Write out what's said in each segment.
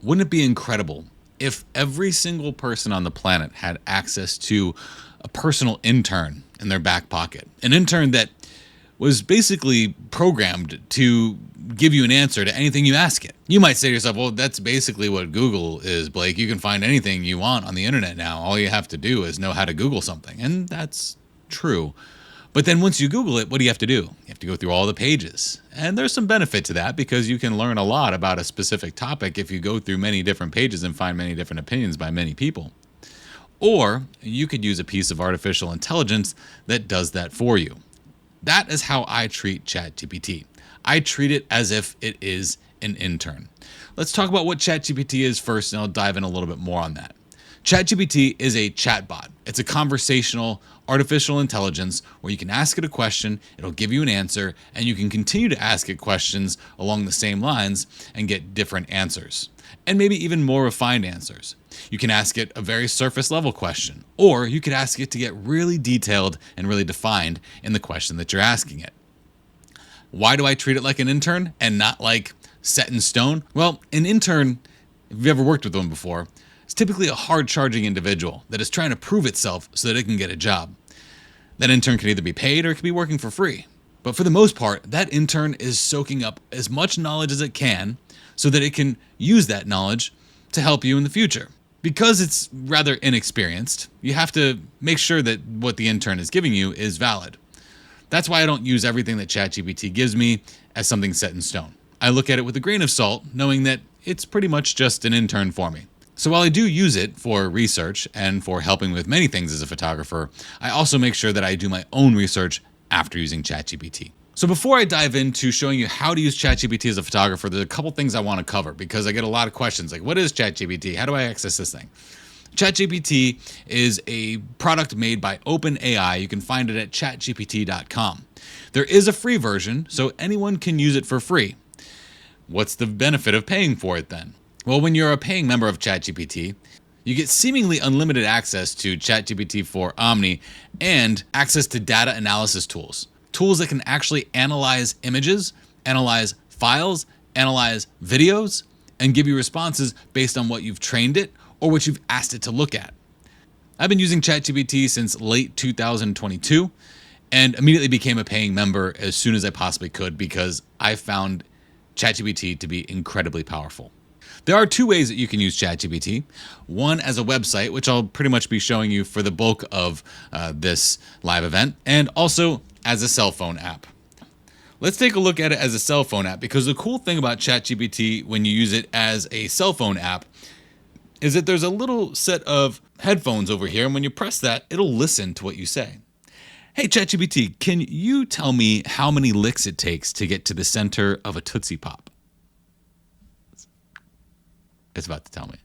Wouldn't it be incredible if every single person on the planet had access to a personal intern in their back pocket? An intern that was basically programmed to give you an answer to anything you ask it. You might say to yourself, well, that's basically what Google is, Blake. You can find anything you want on the internet now. All you have to do is know how to Google something. And that's true. But then once you Google it, what do you have to do? You have to go through all the pages. And there's some benefit to that because you can learn a lot about a specific topic if you go through many different pages and find many different opinions by many people. Or you could use a piece of artificial intelligence that does that for you. That is how I treat Chat GPT. I treat it as if it is an intern. Let's talk about what Chat GPT is first, and I'll dive in a little bit more on that. ChatGPT is a chatbot. It's a conversational artificial intelligence where you can ask it a question, it'll give you an answer, and you can continue to ask it questions along the same lines and get different answers, and maybe even more refined answers. You can ask it a very surface level question, or you could ask it to get really detailed and really defined in the question that you're asking it. Why do I treat it like an intern and not like set in stone? Well, an intern, if you've ever worked with one before, is typically a hard-charging individual that is trying to prove itself so that it can get a job. That intern can either be paid or it can be working for free. But for the most part, that intern is soaking up as much knowledge as it can so that it can use that knowledge to help you in the future. Because it's rather inexperienced, you have to make sure that what the intern is giving you is valid. That's why I don't use everything that ChatGPT gives me as something set in stone. I look at it with a grain of salt, knowing that it's pretty much just an intern for me. So while I do use it for research and for helping with many things as a photographer, I also make sure that I do my own research after using ChatGPT. So before I dive into showing you how to use ChatGPT as a photographer, there's a couple things I want to cover because I get a lot of questions like, what is ChatGPT? How do I access this thing? ChatGPT is a product made by OpenAI. You can find it at chatgpt.com. There is a free version, so anyone can use it for free. What's the benefit of paying for it then? Well, when you're a paying member of ChatGPT, you get seemingly unlimited access to ChatGPT 4 Omni and access to data analysis tools. Tools that can actually analyze images, analyze files, analyze videos, and give you responses based on what you've trained it or what you've asked it to look at. I've been using ChatGPT since late 2022 and immediately became a paying member as soon as I possibly could because I found ChatGPT to be incredibly powerful. There are two ways that you can use ChatGPT. One as a website, which I'll pretty much be showing you for the bulk of this live event, and also as a cell phone app. Let's take a look at it as a cell phone app because the cool thing about ChatGPT when you use it as a cell phone app is that there's a little set of headphones over here, and when you press that, it'll listen to what you say. Hey ChatGPT, can you tell me how many licks it takes to get to the center of a Tootsie Pop? It's about to tell me.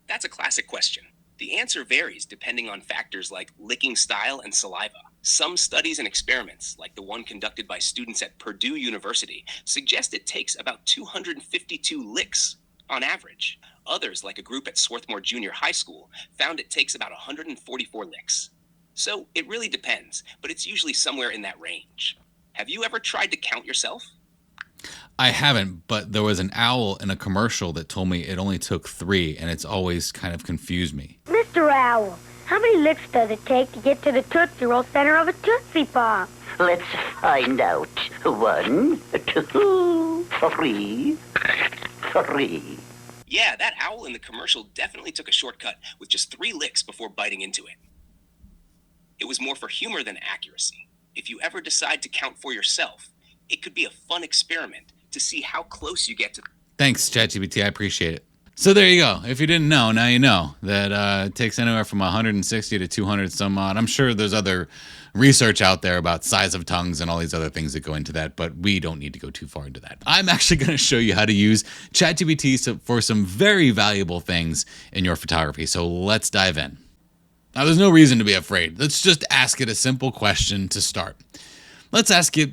That's a classic question. The answer varies depending on factors like licking style and saliva. Some studies and experiments, like the one conducted by students at Purdue University, suggest it takes about 252 licks on average. Others, like a group at Swarthmore Junior High School, found it takes about 144 licks. So it really depends, but it's usually somewhere in that range. Have you ever tried to count yourself? I haven't, but there was an owl in a commercial that told me it only took 3, and it's always kind of confused me. Mr. Owl, how many licks does it take to get to the Tootsie Roll center of a Tootsie Pop? Let's find out. 1, 2, 3, 3. Yeah, that owl in the commercial definitely took a shortcut with just 3 licks before biting into it. It was more for humor than accuracy. If you ever decide to count for yourself, it could be a fun experiment to see how close you get to. Thanks, ChatGPT. I appreciate it. So there you go. If you didn't know, now you know that it takes anywhere from 160 to 200 some odd. I'm sure there's other research out there about size of tongues and all these other things that go into that, but we don't need to go too far into that. I'm actually going to show you how to use ChatGPT for some very valuable things in your photography. So let's dive in. Now, there's no reason to be afraid. Let's just ask it a simple question to start. Let's ask it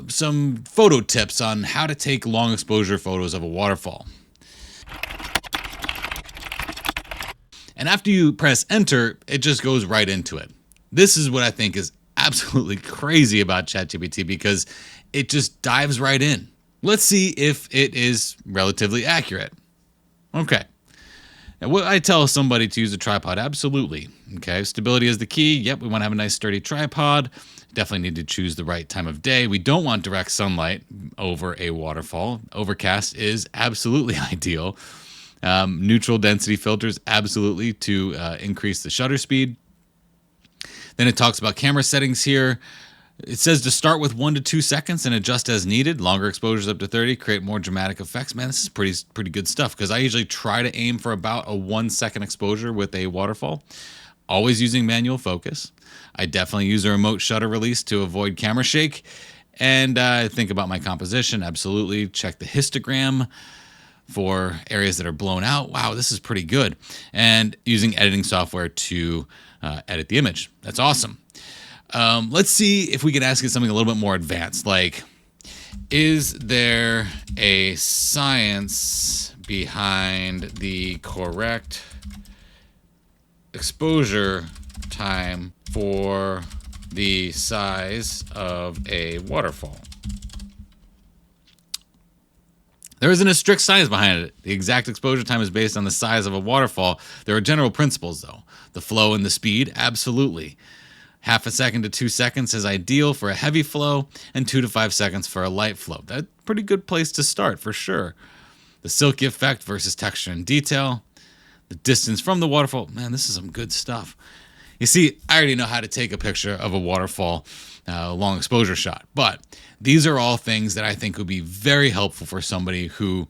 some photo tips on how to take long exposure photos of a waterfall. And after you press enter, it just goes right into it. This is what I think is absolutely crazy about ChatGPT because it just dives right in. Let's see if it is relatively accurate. Okay. Now, what I tell somebody to use a tripod, absolutely. Okay, stability is the key. Yep, we want to have a nice sturdy tripod. Definitely need to choose the right time of day. We don't want direct sunlight over a waterfall. Overcast is absolutely ideal. Neutral density filters, absolutely, to increase the shutter speed. Then it talks about camera settings here. It says to start with 1 to 2 seconds and adjust as needed. Longer exposures up to 30 create more dramatic effects. Man, this is pretty good stuff, because I usually try to aim for about a 1 second exposure with a waterfall. Always using manual focus. I definitely use a remote shutter release to avoid camera shake. And think about my composition. Absolutely. Check the histogram for areas that are blown out. Wow, this is pretty good. And using editing software to edit the image. That's awesome. Let's see if we can ask it something a little bit more advanced, like, is there a science behind the correct exposure time for the size of a waterfall? There isn't a strict science behind it. The exact exposure time is based on the size of a waterfall. There are general principles, though. The flow and the speed, absolutely. Half a second to 2 seconds is ideal for a heavy flow, and 2 to 5 seconds for a light flow. That's a pretty good place to start, for sure. The silky effect versus texture and detail. The distance from the waterfall. Man, this is some good stuff. You see, I already know how to take a picture of a waterfall, long exposure shot. But these are all things that I think would be very helpful for somebody who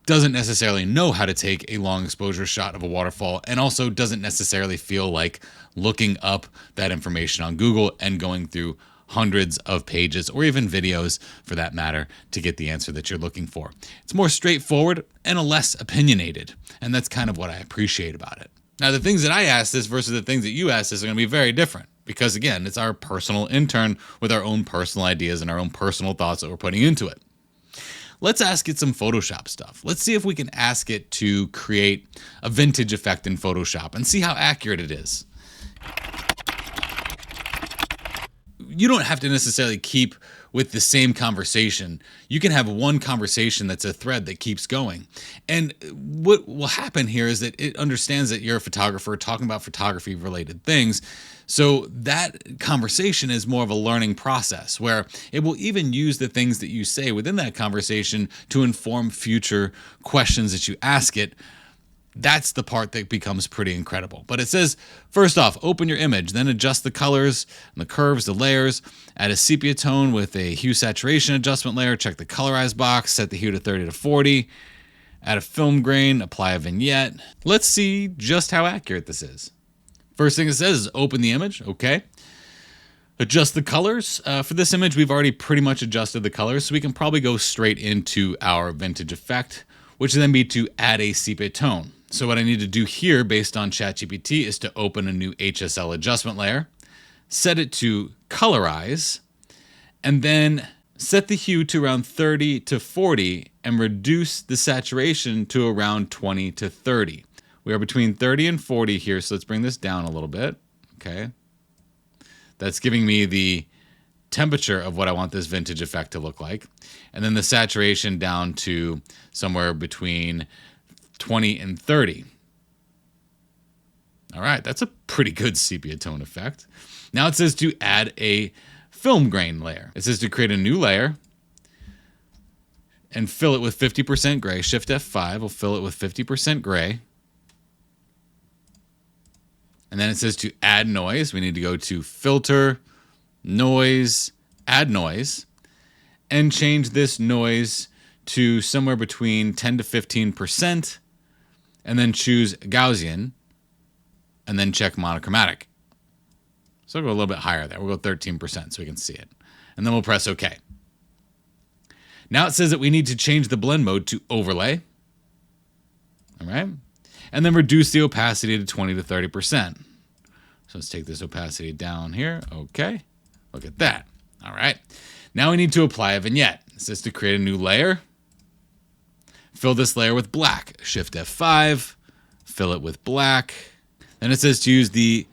doesn't necessarily know how to take a long exposure shot of a waterfall, and also doesn't necessarily feel like looking up that information on Google and going through hundreds of pages, or even videos for that matter, to get the answer that you're looking for. It's more straightforward and a less opinionated, and that's kind of what I appreciate about it. Now, the things that I ask this versus the things that you ask this are going to be very different, because again, it's our personal intern with our own personal ideas and our own personal thoughts that we're putting into it. Let's ask it some Photoshop stuff. Let's see if we can ask it to create a vintage effect in Photoshop and see how accurate it is. You don't have to necessarily keep with the same conversation. You can have one conversation that's a thread that keeps going. And what will happen here is that it understands that you're a photographer talking about photography related things. So that conversation is more of a learning process, where it will even use the things that you say within that conversation to inform future questions that you ask it. That's the part that becomes pretty incredible. But it says, first off, open your image, then adjust the colors and the curves, the layers, add a sepia tone with a hue saturation adjustment layer, check the colorize box, set the hue to 30 to 40, add a film grain, apply a vignette. Let's see just how accurate this is. First thing it says is open the image, okay. Adjust the colors. For this image, we've already pretty much adjusted the colors, so we can probably go straight into our vintage effect, which would then be to add a sepia tone. So what I need to do here based on Chat GPT is to open a new HSL adjustment layer, set it to colorize, and then set the hue to around 30 to 40 and reduce the saturation to around 20 to 30. We are between 30 and 40 here, so let's bring this down a little bit. Okay. That's giving me the temperature of what I want this vintage effect to look like. And then the saturation down to somewhere between 20 and 30. All right, that's a pretty good sepia tone effect. Now it says to add a film grain layer. It says to create a new layer and fill it with 50% gray. Shift F5 will fill it with 50% gray. And then it says to add noise. We need to go to filter, noise, add noise, and change this noise to somewhere between 10 to 15%, and then choose Gaussian, and then check monochromatic. So I'll go a little bit higher there. We'll go 13% so we can see it. And then we'll press OK. Now it says that we need to change the blend mode to overlay. All right. And then reduce the opacity to 20 to 30%. So let's take this opacity down here. Okay. Look at that. All right. Now we need to apply a vignette. It says to create a new layer. Fill this layer with black. Shift F5. Fill it with black. Then it says to use the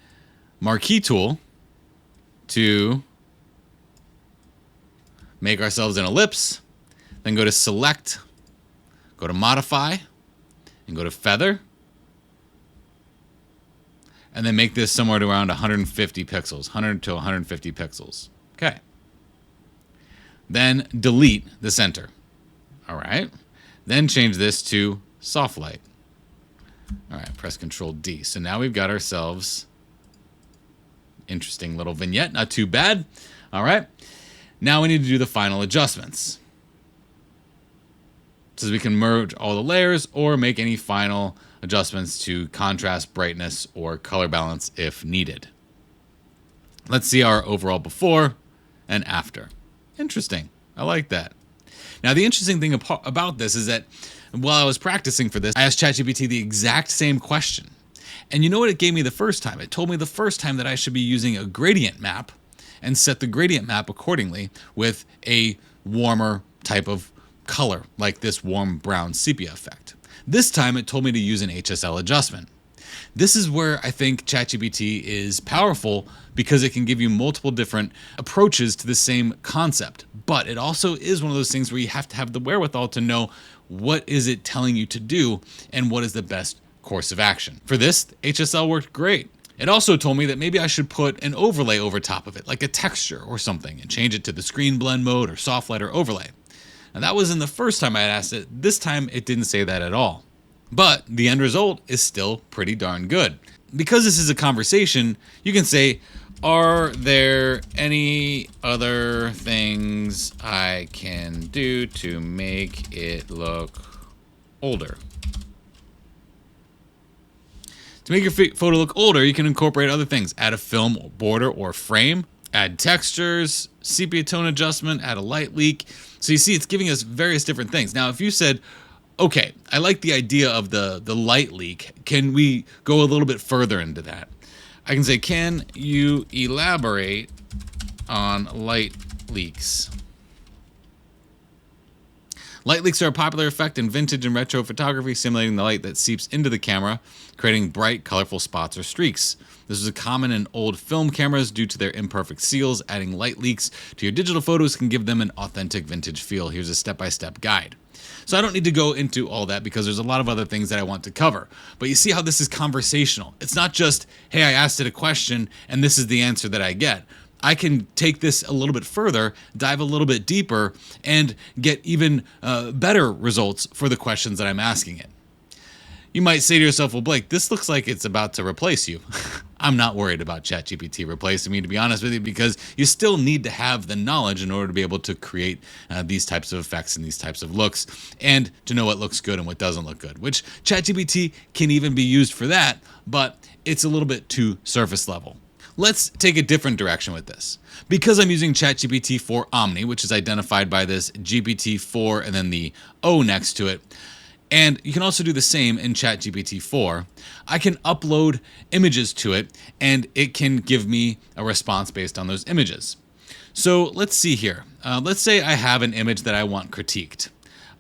marquee tool to make ourselves an ellipse. Then go to select, go to modify, and go to feather, and then make this somewhere to around 150 pixels, 100 to 150 pixels. Okay. Then delete the center. All right. Then change this to soft light. All right, press Control D. So now we've got ourselves interesting little vignette. Not too bad. All right. Now we need to do the final adjustments. So we can merge all the layers or make any final adjustments to contrast, brightness, or color balance if needed. Let's see our overall before and after. Interesting. I like that. Now, the interesting thing about this is that while I was practicing for this, I asked ChatGPT the exact same question. And you know what it gave me the first time? It told me the first time that I should be using a gradient map and set the gradient map accordingly with a warmer type of color, like this warm brown sepia effect. This time it told me to use an HSL adjustment. This is where I think ChatGPT is powerful because it can give you multiple different approaches to the same concept. But it also is one of those things where you have to have the wherewithal to know what is it telling you to do and what is the best course of action. For this, HSL worked great. It also told me that maybe I should put an overlay over top of it, like a texture or something, and change it to the screen blend mode or soft light or overlay. Now that was in the first time I had asked it. This time it didn't say that at all. But the end result is still pretty darn good. Because this is a conversation, you can say, are there any other things I can do to make it look older? To make your photo look older, you can incorporate other things. Add a film border or frame, add textures, sepia tone adjustment, add a light leak. So you see it's giving us various different things. Now, if you said, okay, I like the idea of the light leak, can we go a little bit further into that? I can say, can you elaborate on light leaks? Light leaks are a popular effect in vintage and retro photography, simulating the light that seeps into the camera, creating bright, colorful spots or streaks. This is common in old film cameras due to their imperfect seals. Adding light leaks to your digital photos can give them an authentic vintage feel. Here's a step-by-step guide. So I don't need to go into all that because there's a lot of other things that I want to cover. But you see how this is conversational. It's not just, hey, I asked it a question and this is the answer that I get. I can take this a little bit further, dive a little bit deeper, and get even better results for the questions that I'm asking it. You might say to yourself, well, Blake, this looks like it's about to replace you. I'm not worried about ChatGPT replacing me, to be honest with you, because you still need to have the knowledge in order to be able to create these types of effects and these types of looks, and to know what looks good and what doesn't look good, which ChatGPT can even be used for that, but it's a little bit too surface level. Let's take a different direction with this. Because I'm using ChatGPT 4 Omni, which is identified by this GPT-4 and then the O next to it, and you can also do the same in ChatGPT 4, I can upload images to it and it can give me a response based on those images. So let's see here. Let's say I have an image that I want critiqued.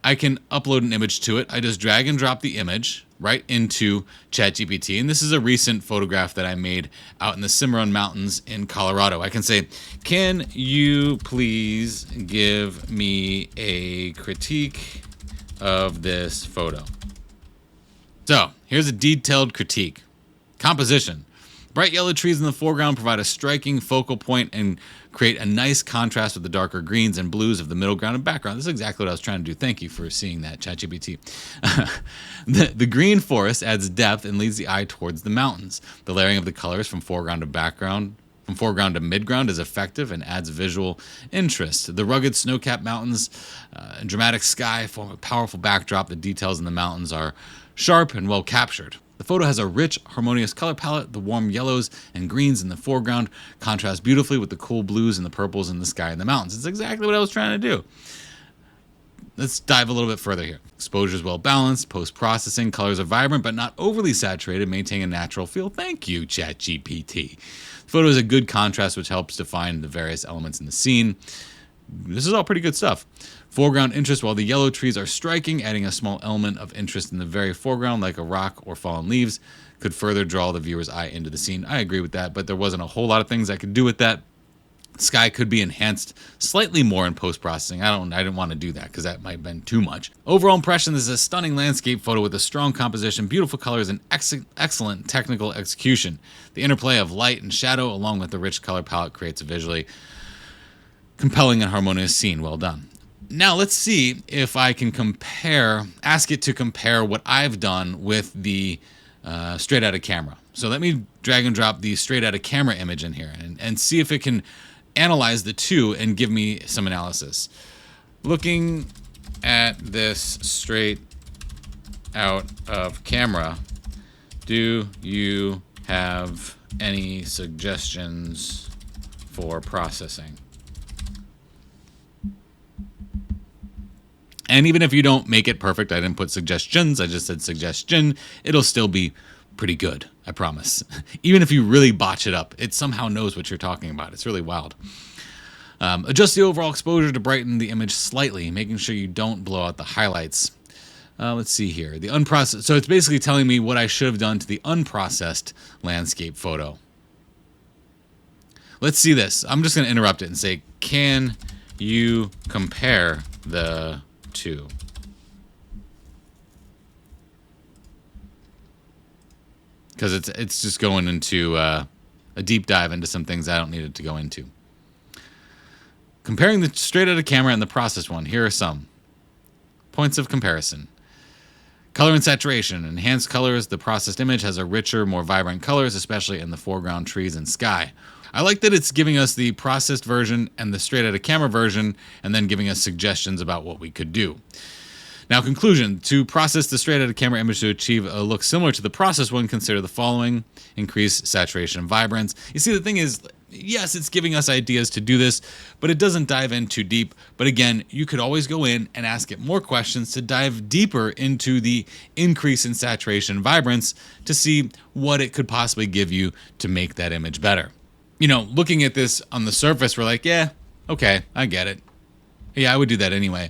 I can upload an image to it. I just drag and drop the image right into ChatGPT. And this is a recent photograph that I made out in the Cimarron Mountains in Colorado. I can say, can you please give me a critique of this photo? So here's a detailed critique. Composition. Bright yellow trees in the foreground provide a striking focal point and create a nice contrast with the darker greens and blues of the middle ground and background. This is exactly what I was trying to do. Thank you for seeing that, ChatGPT. The green forest adds depth and leads the eye towards the mountains. The layering of the colors from foreground to background, from foreground to midground is effective and adds visual interest. The rugged snow-capped mountains and dramatic sky form a powerful backdrop. The details in the mountains are sharp and well captured. The photo has a rich, harmonious color palette. The warm yellows and greens in the foreground contrast beautifully with the cool blues and the purples in the sky and the mountains. It's exactly what I was trying to do. Let's dive a little bit further here. Exposure is well balanced. Post-processing, colors are vibrant but not overly saturated, maintaining a natural feel. Thank you, ChatGPT. The photo is a good contrast, which helps define the various elements in the scene. This is all pretty good stuff. Foreground interest, while the yellow trees are striking, adding a small element of interest in the very foreground, like a rock or fallen leaves, could further draw the viewer's eye into the scene. I agree with that, but there wasn't a whole lot of things I could do with that. Sky could be enhanced slightly more in post-processing. I didn't want to do that because that might have been too much. Overall impression, this is a stunning landscape photo with a strong composition, beautiful colors, and excellent technical execution. The interplay of light and shadow along with the rich color palette creates a visually compelling and harmonious scene. Well done. Now let's see if I can ask it to compare what I've done with the straight out of camera. So let me drag and drop the straight out of camera image in here and see if it can analyze the two and give me some analysis. Looking at this straight out of camera, do you have any suggestions for processing? And even if you don't make it perfect, I didn't put suggestions, I just said suggestion, it'll still be pretty good, I promise. Even if you really botch it up, it somehow knows what you're talking about. It's really wild. Adjust the overall exposure to brighten the image slightly, making sure you don't blow out the highlights. Let's see here. The unprocessed. So it's basically telling me what I should have done to the unprocessed landscape photo. Let's see this. I'm just going to interrupt it and say, can you compare the two? Because it's just going into a deep dive into some things I don't need it to go into. Comparing the straight out of camera and the processed one, here are some points of comparison. Color and saturation. Enhanced colors. The processed image has a richer, more vibrant colors, especially in the foreground trees and sky. I like that it's giving us the processed version and the straight out of camera version, and then giving us suggestions about what we could do. Now, conclusion. To process the straight out of camera image to achieve a look similar to the processed one, consider the following. Increase saturation and vibrance. You see, the thing is, yes, it's giving us ideas to do this, but it doesn't dive in too deep. But again, you could always go in and ask it more questions to dive deeper into the increase in saturation and vibrance to see what it could possibly give you to make that image better. You know, looking at this on the surface, we're like, yeah, okay, I get it. Yeah, I would do that anyway.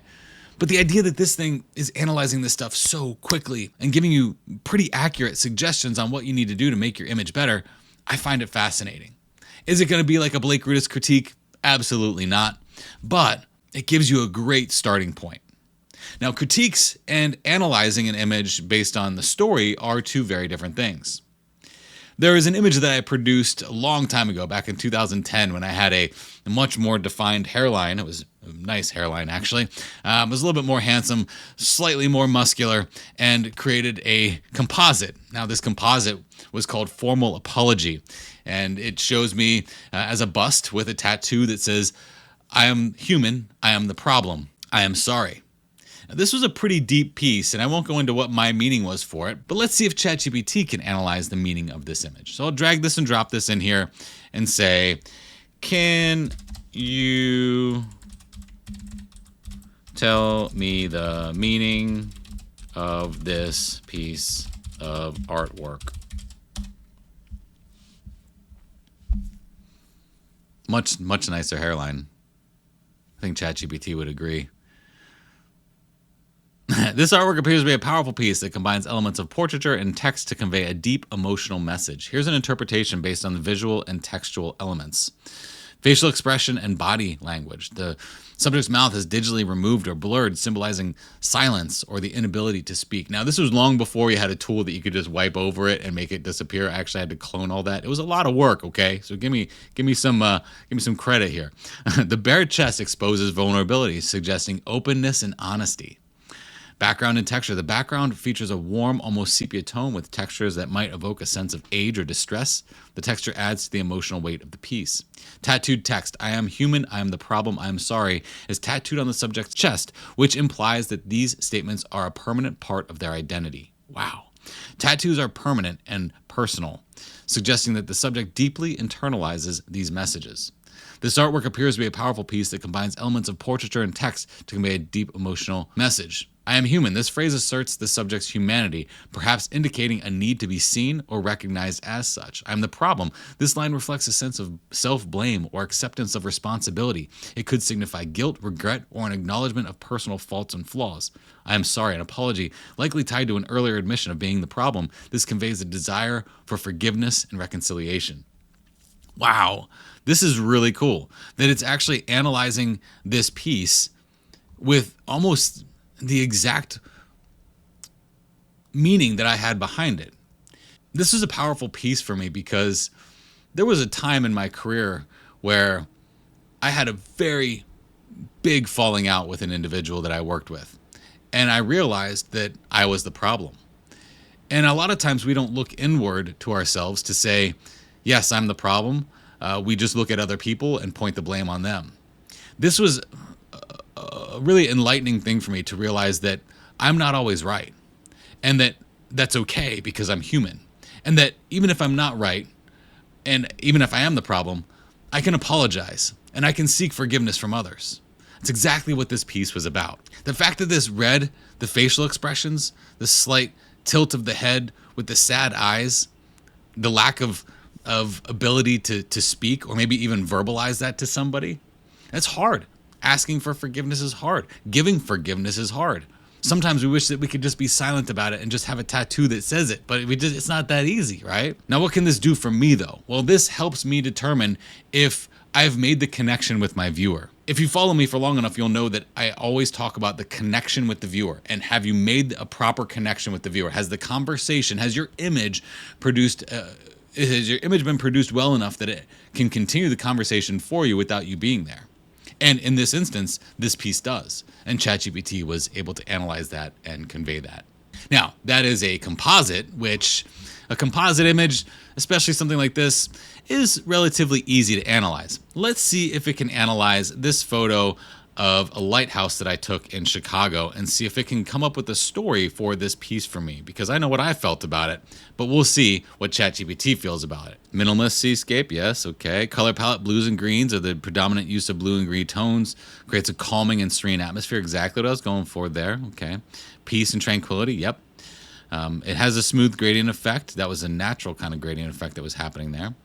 But the idea that this thing is analyzing this stuff so quickly and giving you pretty accurate suggestions on what you need to do to make your image better, I find it fascinating. Is it going to be like a Blake Rudis critique? Absolutely not. But it gives you a great starting point. Now, critiques and analyzing an image based on the story are two very different things. There is an image that I produced a long time ago, back in 2010, when I had a much more defined hairline. It was a nice hairline, actually. It was a little bit more handsome, slightly more muscular, and created a composite. Now, this composite was called Formal Apology, and it shows me as a bust with a tattoo that says, I am human, I am the problem, I am sorry. This was a pretty deep piece, and I won't go into what my meaning was for it, but let's see if ChatGPT can analyze the meaning of this image. So I'll drag this and drop this in here and say, can you tell me the meaning of this piece of artwork? Much nicer hairline. I think ChatGPT would agree. This artwork appears to be a powerful piece that combines elements of portraiture and text to convey a deep emotional message. Here's an interpretation based on the visual and textual elements. Facial expression and body language. The subject's mouth is digitally removed or blurred, symbolizing silence or the inability to speak. Now, this was long before you had a tool that you could just wipe over it and make it disappear. I actually had to clone all that. It was a lot of work, okay? So give me some credit here. The bare chest exposes vulnerability, suggesting openness and honesty. Background and texture. The background features a warm, almost sepia tone with textures that might evoke a sense of age or distress. The texture adds to the emotional weight of the piece. Tattooed text. I am human, I am the problem, I am sorry, is tattooed on the subject's chest, which implies that these statements are a permanent part of their identity. Wow. Tattoos are permanent and personal, suggesting that the subject deeply internalizes these messages. This artwork appears to be a powerful piece that combines elements of portraiture and text to convey a deep emotional message. I am human. This phrase asserts the subject's humanity, perhaps indicating a need to be seen or recognized as such. I am the problem. This line reflects a sense of self-blame or acceptance of responsibility. It could signify guilt, regret, or an acknowledgement of personal faults and flaws. I am sorry, an apology, likely tied to an earlier admission of being the problem. This conveys a desire for forgiveness and reconciliation. Wow, this is really cool that it's actually analyzing this piece with almost the exact meaning that I had behind it. This is a powerful piece for me because there was a time in my career where I had a very big falling out with an individual that I worked with. And I realized that I was the problem. And a lot of times we don't look inward to ourselves to say, yes, I'm the problem. We just look at other people and point the blame on them. This was a really enlightening thing for me to realize that I'm not always right. And that that's okay because I'm human. And that even if I'm not right, and even if I am the problem, I can apologize and I can seek forgiveness from others. That's exactly what this piece was about. The fact that this read the facial expressions, the slight tilt of the head with the sad eyes, the lack of ability to speak or maybe even verbalize that to somebody, that's hard. Asking for forgiveness is hard. Giving forgiveness is hard. Sometimes we wish that we could just be silent about it and just have a tattoo that says it, but it's not that easy, right? Now, what can this do for me, though? Well, this helps me determine if I've made the connection with my viewer. If you follow me for long enough, you'll know that I always talk about the connection with the viewer. And have you made a proper connection with the viewer? Has the conversation, has your image produced, has your image been produced well enough that it can continue the conversation for you without you being there? And in this instance, this piece does. And ChatGPT was able to analyze that and convey that. Now, that is a composite, which a composite image, especially something like this, is relatively easy to analyze. Let's see if it can analyze this photo of a lighthouse that I took in Chicago and see if it can come up with a story for this piece for me, because I know what I felt about it, but we'll see what ChatGPT feels about it. Minimalist seascape, yes, okay. Color palette, blues and greens are the predominant use of blue and green tones. Creates a calming and serene atmosphere, exactly what I was going for there, okay. Peace and tranquility, yep. It has a smooth gradient effect. That was a natural kind of gradient effect that was happening there.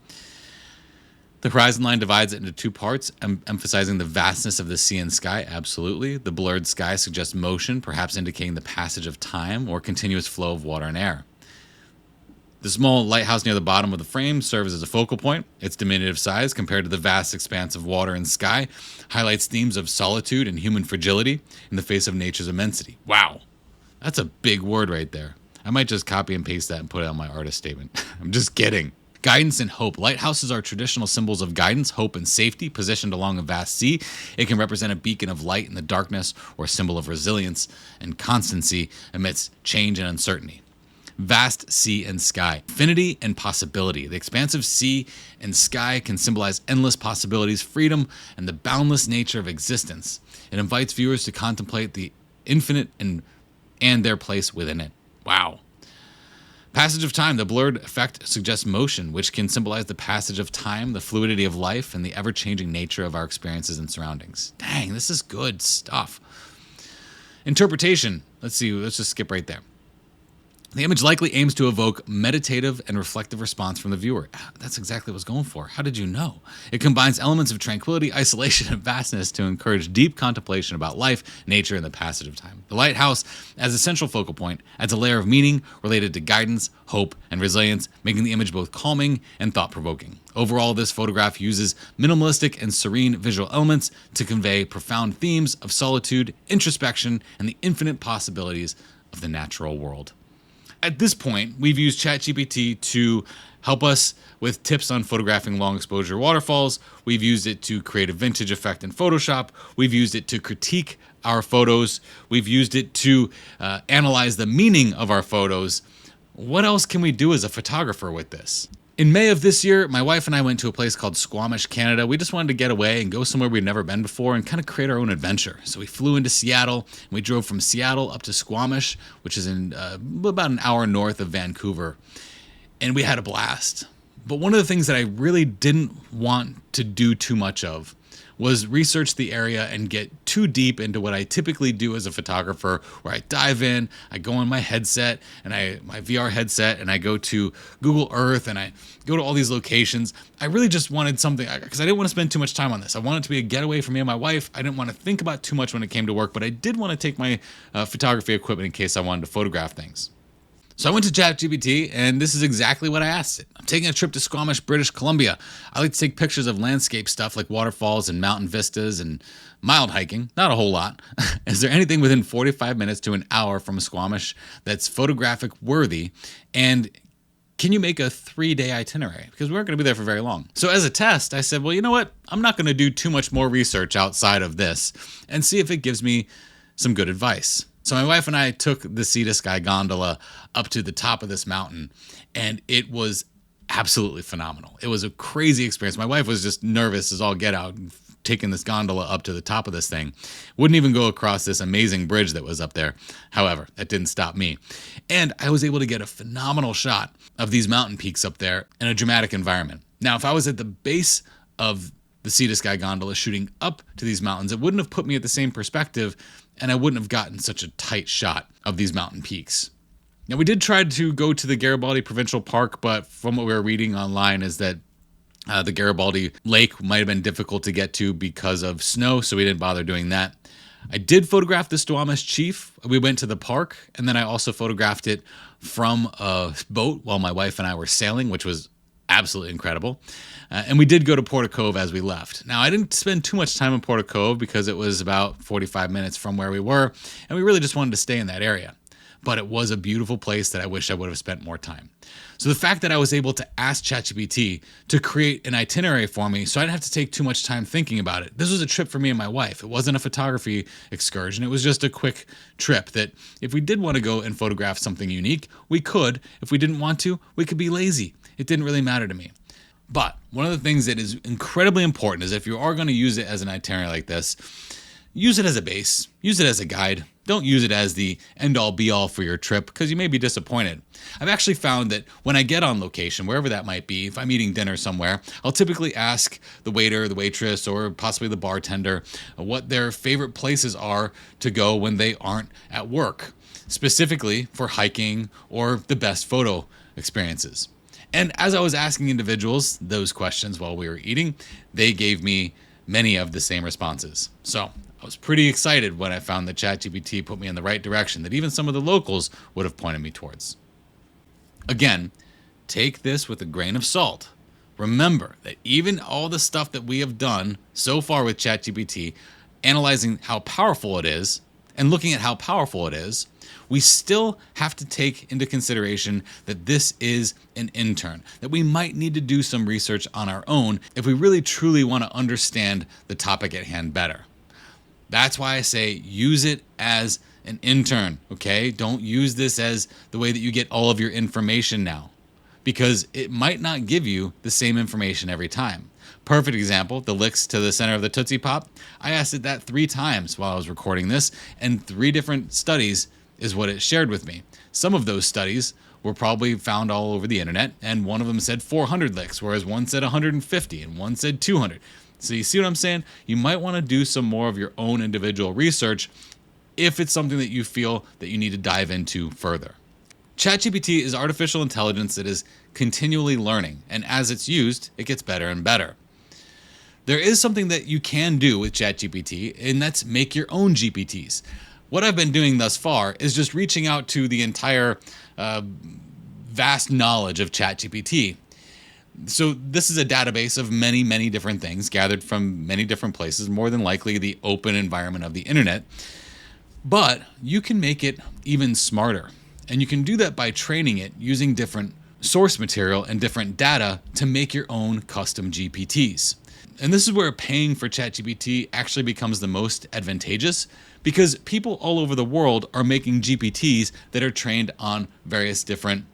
The horizon line divides it into two parts, emphasizing the vastness of the sea and sky. Absolutely. The blurred sky suggests motion, perhaps indicating the passage of time or continuous flow of water and air. The small lighthouse near the bottom of the frame serves as a focal point. Its diminutive size, compared to the vast expanse of water and sky, highlights themes of solitude and human fragility in the face of nature's immensity. Wow. That's a big word right there. I might just copy and paste that and put it on my artist statement. I'm just kidding. Guidance and hope. Lighthouses are traditional symbols of guidance, hope, and safety. Positioned along a vast sea, it can represent a beacon of light in the darkness or a symbol of resilience and constancy amidst change and uncertainty. Vast sea and sky. Infinity and possibility. The expansive sea and sky can symbolize endless possibilities, freedom, and the boundless nature of existence. It invites viewers to contemplate the infinite and their place within it. Wow. Passage of time. The blurred effect suggests motion, which can symbolize the passage of time, the fluidity of life, and the ever-changing nature of our experiences and surroundings. Dang, this is good stuff. Interpretation. Let's just skip right there. The image likely aims to evoke meditative and reflective response from the viewer. That's exactly what I was going for. How did you know? It combines elements of tranquility, isolation, and vastness to encourage deep contemplation about life, nature, and the passage of time. The lighthouse, as a central focal point, adds a layer of meaning related to guidance, hope, and resilience, making the image both calming and thought-provoking. Overall, this photograph uses minimalistic and serene visual elements to convey profound themes of solitude, introspection, and the infinite possibilities of the natural world. At this point, we've used ChatGPT to help us with tips on photographing long exposure waterfalls. We've used it to create a vintage effect in Photoshop. We've used it to critique our photos. We've used it to analyze the meaning of our photos. What else can we do as a photographer with this? In May of this year, my wife and I went to a place called Squamish, Canada. We just wanted to get away and go somewhere we'd never been before and kind of create our own adventure. So we flew into Seattle, and we drove from Seattle up to Squamish, which is in about an hour north of Vancouver. And we had a blast. But one of the things that I really didn't want to do too much of was research the area and get too deep into what I typically do as a photographer, where I dive in, I go on my headset and my VR headset, and I go to Google Earth and I go to all these locations. I really just wanted something, because I didn't want to spend too much time on this. I wanted it to be a getaway for me and my wife. I didn't want to think about too much when it came to work, but I did want to take my photography equipment in case I wanted to photograph things. So I went to ChatGPT, and this is exactly what I asked it. I'm taking a trip to Squamish, British Columbia. I like to take pictures of landscape stuff like waterfalls and mountain vistas and mild hiking, not a whole lot. Is there anything within 45 minutes to an hour from Squamish that's photographic worthy? And can you make a 3-day itinerary? Because we weren't going to be there for very long. So as a test, I said, well, you know what? I'm not going to do too much more research outside of this and see if it gives me some good advice. So my wife and I took the Sea to Sky gondola up to the top of this mountain, and it was absolutely phenomenal. It was a crazy experience. My wife was just nervous as all get out, taking this gondola up to the top of this thing. Wouldn't even go across this amazing bridge that was up there. However, that didn't stop me. And I was able to get a phenomenal shot of these mountain peaks up there in a dramatic environment. Now, if I was at the base of the Sea to Sky gondola shooting up to these mountains, it wouldn't have put me at the same perspective, and I wouldn't have gotten such a tight shot of these mountain peaks. Now, we did try to go to the Garibaldi Provincial Park, but from what we were reading online is that the Garibaldi Lake might have been difficult to get to because of snow, so we didn't bother doing that. I did photograph the Squamish Chief. We went to the park, and then I also photographed it from a boat while my wife and I were sailing, which was absolutely incredible. And we did go to Porta Cove as we left. Now, I didn't spend too much time in Porta Cove because it was about 45 minutes from where we were, and we really just wanted to stay in that area. But it was a beautiful place that I wish I would have spent more time. So the fact that I was able to ask ChatGPT to create an itinerary for me so I didn't have to take too much time thinking about it. This was a trip for me and my wife. It wasn't a photography excursion. It was just a quick trip that if we did want to go and photograph something unique, we could. If we didn't want to, we could be lazy. It didn't really matter to me. But one of the things that is incredibly important is if you are going to use it as an itinerary like this, use it as a base, use it as a guide. Don't use it as the end-all be-all for your trip because you may be disappointed. I've actually found that when I get on location, wherever that might be, if I'm eating dinner somewhere, I'll typically ask the waiter, the waitress, or possibly the bartender what their favorite places are to go when they aren't at work, specifically for hiking or the best photo experiences. And as I was asking individuals those questions while we were eating, they gave me many of the same responses. So I was pretty excited when I found that ChatGPT put me in the right direction that even some of the locals would have pointed me towards. Again, take this with a grain of salt. Remember that even all the stuff that we have done so far with ChatGPT, analyzing how powerful it is and looking at how powerful it is, we still have to take into consideration that this is an intern, that we might need to do some research on our own if we really truly want to understand the topic at hand better. That's why I say use it as an intern, okay? Don't use this as the way that you get all of your information now, because it might not give you the same information every time. Perfect example, the licks to the center of the Tootsie Pop. I asked it that 3 times while I was recording this, and 3 different studies is what it shared with me. Some of those studies were probably found all over the internet, and one of them said 400 licks, whereas one said 150, and one said 200. So you see what I'm saying? You might want to do some more of your own individual research if it's something that you feel that you need to dive into further. ChatGPT is artificial intelligence that is continually learning, and as it's used, it gets better and better. There is something that you can do with ChatGPT, and that's make your own GPTs. What I've been doing thus far is just reaching out to the entire vast knowledge of ChatGPT. So this is a database of many, many different things gathered from many different places, more than likely the open environment of the internet. But you can make it even smarter. And you can do that by training it using different source material and different data to make your own custom GPTs. And this is where paying for ChatGPT actually becomes the most advantageous, because people all over the world are making GPTs that are trained on various different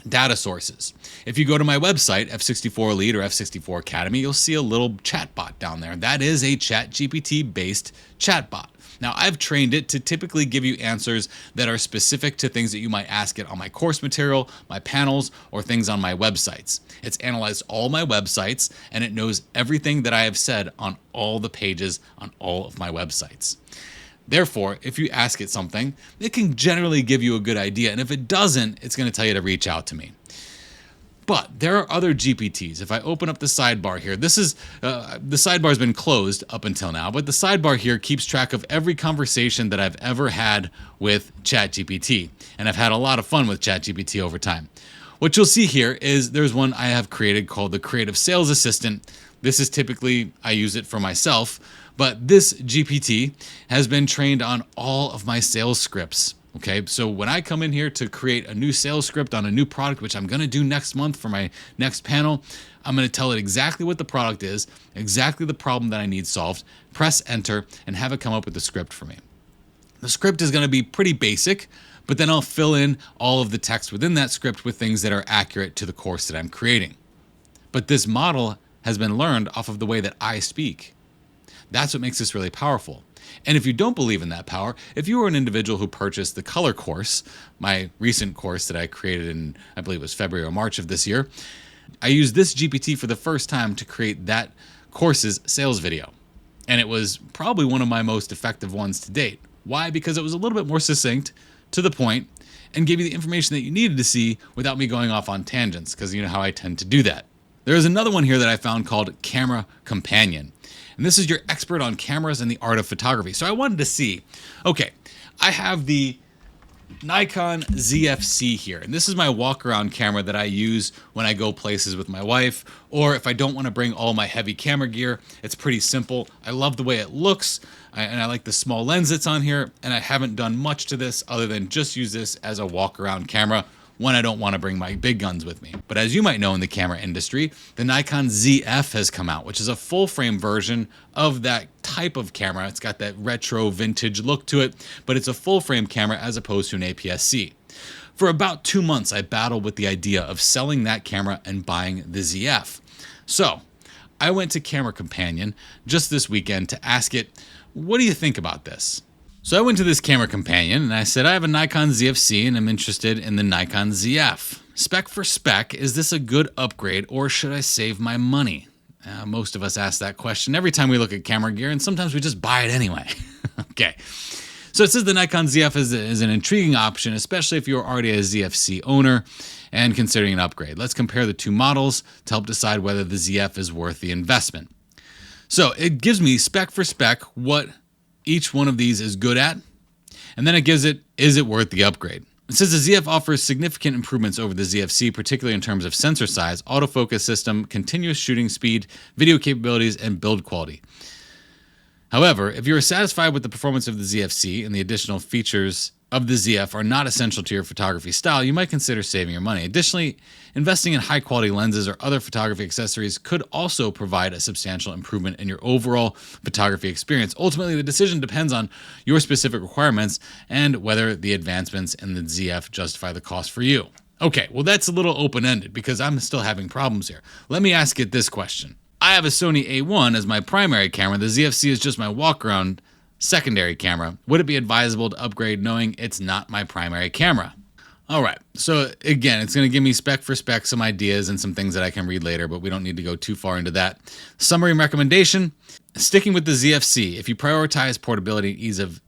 data sources. If you go to my website, F64 Elite or F64 Academy, you'll see a little chatbot down there. That is a ChatGPT based chatbot. Now, I've trained it to typically give you answers that are specific to things that you might ask it on my course material, my panels, or things on my websites. It's analyzed all my websites, and it knows everything that I have said on all the pages on all of my websites. Therefore, if you ask it something, it can generally give you a good idea, and if it doesn't, it's going to tell you to reach out to me. But there are other GPTs. If I open up the sidebar here, this is the sidebar has been closed up until now, but the sidebar here keeps track of every conversation that I've ever had with Chat GPT, and I've had a lot of fun with Chat GPT over time. What you'll see here is there's one I have created called the Creative Sales Assistant. This is typically, I use it for myself, but this GPT has been trained on all of my sales scripts. Okay, so when I come in here to create a new sales script on a new product, which I'm going to do next month for my next panel, I'm going to tell it exactly what the product is, exactly the problem that I need solved, press enter, and have it come up with the script for me. The script is going to be pretty basic, but then I'll fill in all of the text within that script with things that are accurate to the course that I'm creating. But this model has been learned off of the way that I speak. That's what makes this really powerful. And if you don't believe in that power, if you were an individual who purchased the color course, my recent course that I created in, I believe it was February or March of this year, I used this GPT for the first time to create that course's sales video. And it was probably one of my most effective ones to date. Why? Because it was a little bit more succinct, to the point, and gave you the information that you needed to see without me going off on tangents, because you know how I tend to do that. There is another one here that I found called Camera Companion. And this is your expert on cameras and the art of photography. So I wanted to see, okay, I have the Nikon ZFC here. And this is my walk around camera that I use when I go places with my wife, or if I don't want to bring all my heavy camera gear. It's pretty simple. I love the way it looks, and I like the small lens that's on here, and I haven't done much to this other than just use this as a walk around camera when I don't want to bring my big guns with me. But as you might know in the camera industry, the Nikon ZF has come out, which is a full frame version of that type of camera. It's got that retro vintage look to it, but it's a full frame camera as opposed to an APS-C. For about 2 months, I battled with the idea of selling that camera and buying the ZF. So I went to Camera Companion just this weekend to ask it, what do you think about this? So I went to this Camera Companion and I said, I have a Nikon ZFC and I'm interested in the Nikon ZF. Spec for spec, is this a good upgrade or should I save my money? Most of us ask that question every time we look at camera gear, and sometimes we just buy it anyway. Okay. So it says the Nikon ZF is an intriguing option, especially if you're already a ZFC owner and considering an upgrade. Let's compare the two models to help decide whether the ZF is worth the investment. So it gives me spec for spec what each one of these is good at, and then it gives it, is it worth the upgrade? It says the ZF offers significant improvements over the ZFC, particularly in terms of sensor size, autofocus system, continuous shooting speed, video capabilities, and build quality. However, if you are satisfied with the performance of the ZFC and the additional features of the ZF are not essential to your photography style, you might consider saving your money. Additionally, investing in high-quality lenses or other photography accessories could also provide a substantial improvement in your overall photography experience. Ultimately, the decision depends on your specific requirements and whether the advancements in the ZF justify the cost for you. Okay, well that's a little open-ended because I'm still having problems here. Let me ask it this question. I have a Sony A1 as my primary camera. The ZFC is just my walk-around secondary camera. Would it be advisable to upgrade knowing it's not my primary camera? All right, so again, it's going to give me spec for spec some ideas and some things that I can read later, but we don't need to go too far into that. Summary and recommendation, sticking with the ZFC. If you prioritize portability and ease of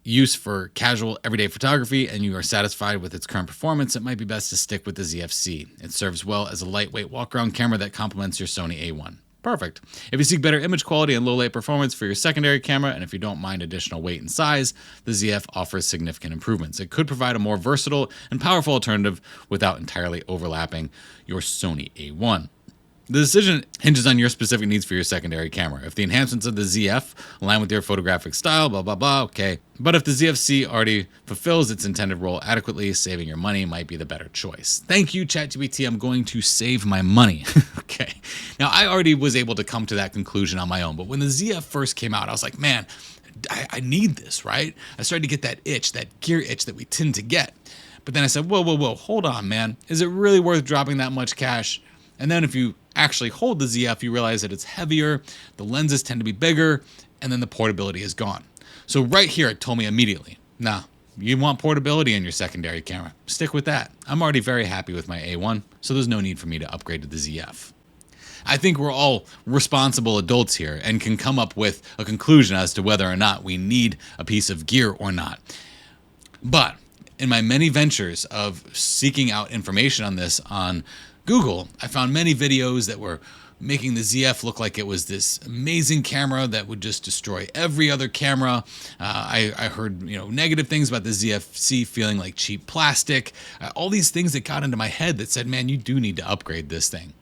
use for casual everyday photography and you are satisfied with its current performance, it might be best to stick with the ZFC. It serves well as a lightweight walk-around camera that complements your Sony A1. Perfect. If you seek better image quality and low light performance for your secondary camera, and if you don't mind additional weight and size, the ZF offers significant improvements. It could provide a more versatile and powerful alternative without entirely overlapping your Sony A1. The decision hinges on your specific needs for your secondary camera. If the enhancements of the ZF align with your photographic style, blah, blah, blah, okay. But if the ZFC already fulfills its intended role adequately, saving your money might be the better choice. Thank you, ChatGPT. I'm going to save my money. Okay. Now, I already was able to come to that conclusion on my own, but when the ZF first came out, I was like, man, I need this, right? I started to get that itch, that gear itch that we tend to get. But then I said, whoa, hold on, man. Is it really worth dropping that much cash? And then if you actually hold the ZF, you realize that it's heavier, the lenses tend to be bigger, and then the portability is gone. So right here, it told me immediately, nah, you want portability in your secondary camera. Stick with that. I'm already very happy with my A1, so there's no need for me to upgrade to the ZF. I think we're all responsible adults here and can come up with a conclusion as to whether or not we need a piece of gear or not. But in my many ventures of seeking out information on this on Google, I found many videos that were making the ZF look like it was this amazing camera that would just destroy every other camera. I heard negative things about the ZFC feeling like cheap plastic. All these things that got into my head that said, man, you do need to upgrade this thing.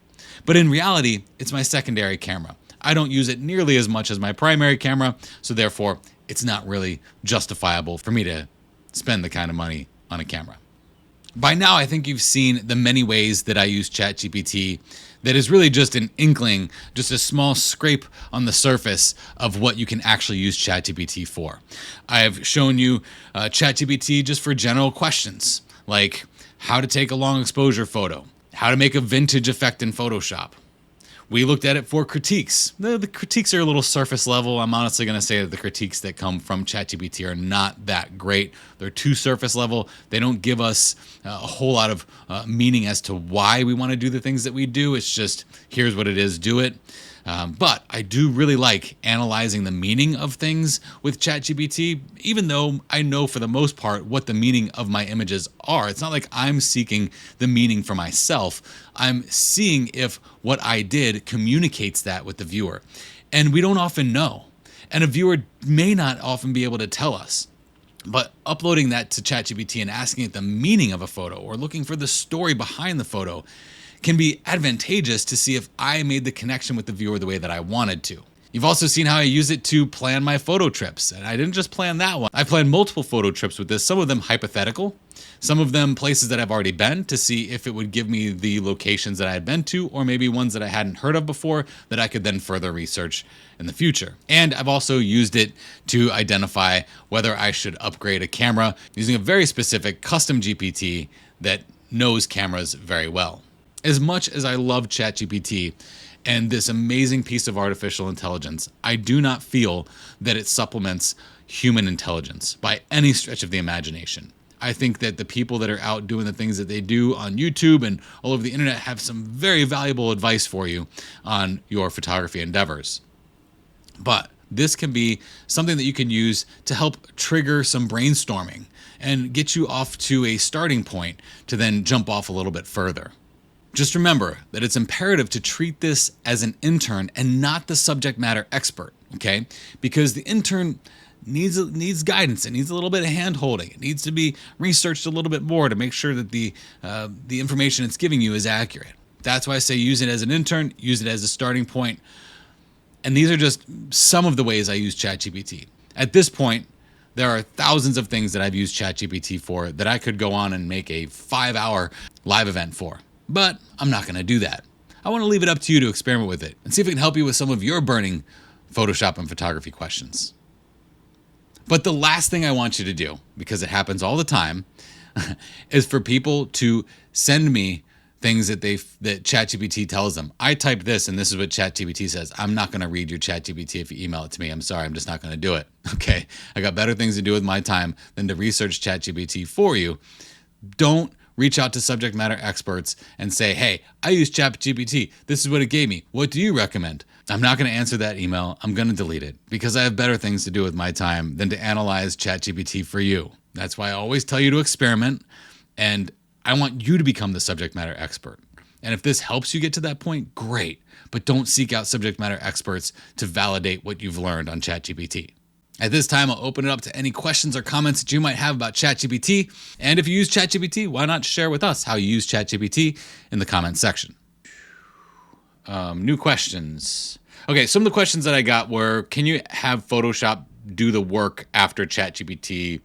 But in reality, it's my secondary camera. I don't use it nearly as much as my primary camera, so therefore it's not really justifiable for me to spend the kind of money on a camera. By now, I think you've seen the many ways that I use ChatGPT that is really just an inkling, just a small scrape on the surface of what you can actually use ChatGPT for. I've shown you ChatGPT just for general questions, like how to take a long exposure photo, how to make a vintage effect in Photoshop. We looked at it for critiques. The critiques are a little surface level. I'm honestly going to say that the critiques that come from ChatGPT are not that great. They're too surface level. They don't give us a whole lot of meaning as to why we want to do the things that we do. It's just, here's what it is, do it. But I do really like analyzing the meaning of things with ChatGPT, even though I know for the most part what the meaning of my images are. It's not like I'm seeking the meaning for myself. I'm seeing if what I did communicates that with the viewer. And we don't often know. And a viewer may not often be able to tell us. But uploading that to ChatGPT and asking it the meaning of a photo or looking for the story behind the photo can be advantageous to see if I made the connection with the viewer the way that I wanted to. You've also seen how I use it to plan my photo trips. And I didn't just plan that one. I planned multiple photo trips with this, some of them hypothetical, some of them places that I've already been to see if it would give me the locations that I had been to, or maybe ones that I hadn't heard of before that I could then further research in the future. And I've also used it to identify whether I should upgrade a camera using a very specific custom GPT that knows cameras very well. As much as I love ChatGPT and this amazing piece of artificial intelligence, I do not feel that it supplements human intelligence by any stretch of the imagination. I think that the people that are out doing the things that they do on YouTube and all over the internet have some very valuable advice for you on your photography endeavors. But this can be something that you can use to help trigger some brainstorming and get you off to a starting point to then jump off a little bit further. Just remember that it's imperative to treat this as an intern and not the subject matter expert, okay? Because the intern needs guidance. It needs a little bit of hand-holding. It needs to be researched a little bit more to make sure that the information it's giving you is accurate. That's why I say use it as an intern, use it as a starting point. And these are just some of the ways I use ChatGPT. At this point, there are thousands of things that I've used ChatGPT for that I could go on and make a 5-hour live event for. But I'm not going to do that. I want to leave it up to you to experiment with it and see if it can help you with some of your burning Photoshop and photography questions. But the last thing I want you to do, because it happens all the time, is for people to send me things that ChatGPT tells them. I typed this and this is what ChatGPT says. I'm not going to read your ChatGPT if you email it to me. I'm sorry, I'm just not going to do it. Okay, I got better things to do with my time than to research ChatGPT for you. Don't reach out to subject matter experts and say, hey, I use ChatGPT. This is what it gave me. What do you recommend? I'm not going to answer that email. I'm going to delete it because I have better things to do with my time than to analyze ChatGPT for you. That's why I always tell you to experiment, and I want you to become the subject matter expert. And if this helps you get to that point, great. But don't seek out subject matter experts to validate what you've learned on ChatGPT. At this time, I'll open it up to any questions or comments that you might have about ChatGPT. And if you use ChatGPT, why not share with us how you use ChatGPT in the comments section? New questions. Okay, some of the questions that I got were, can you have Photoshop do the work after ChatGPT